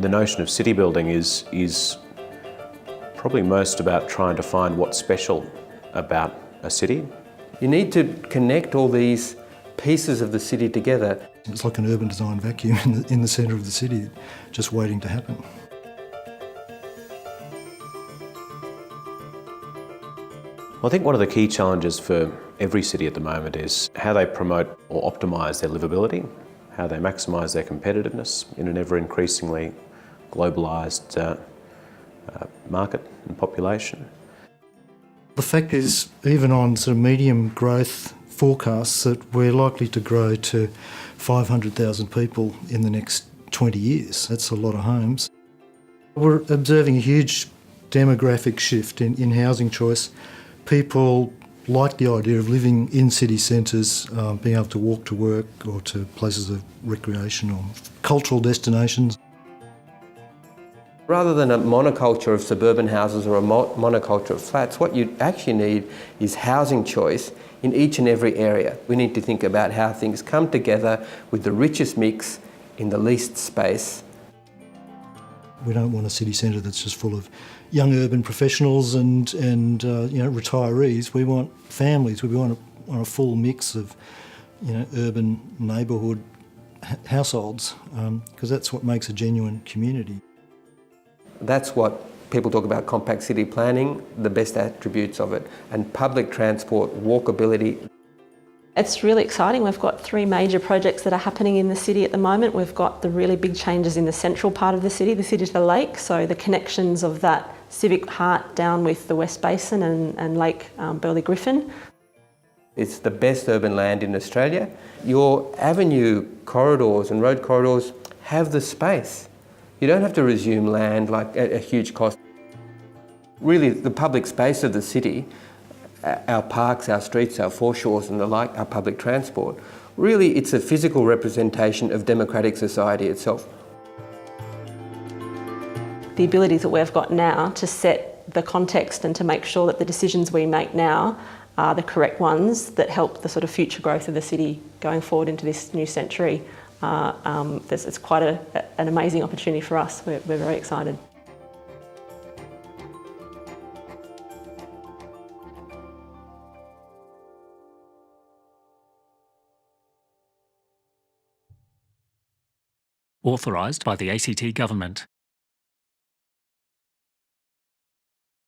The notion of city building is probably most about trying to find what's special about a city. You need to connect all these pieces of the city together. It's like an urban design vacuum in the centre of the city, just waiting to happen. I think one of the key challenges for every city at the moment is how they promote or optimise their livability, how they maximise their competitiveness in an ever increasingly globalised market and population. The fact is, even on sort of medium growth forecasts, that we're likely to grow to 500,000 people in the next 20 years. That's a lot of homes. We're observing a huge demographic shift in housing choice. People like the idea of living in city centres, being able to walk to work or to places of recreation or cultural destinations. Rather than a monoculture of suburban houses or a monoculture of flats, what you actually need is housing choice in each and every area. We need to think about how things come together with the richest mix in the least space. We don't want a city centre that's just full of young urban professionals and retirees. We want families. We want a full mix of urban neighbourhood households, because that's what makes a genuine community. That's what people talk about compact city planning, the best attributes of it, and public transport, walkability. It's really exciting. We've got 3 major projects that are happening in the city at the moment. We've got the really big changes in the central part of the city to the lake, so the connections of that civic heart down with the West Basin and Lake Burley Griffin. It's the best urban land in Australia. Your avenue corridors and road corridors have the space. You don't have to resume land like at a huge cost. Really, the public space of the city, our parks, our streets, our foreshores and the like, our public transport, really it's a physical representation of democratic society itself. The abilities that we've got now to set the context and to make sure that the decisions we make now are the correct ones that help the sort of future growth of the city going forward into this new century. It's quite an amazing opportunity for us. We're very excited. Authorised by the ACT Government.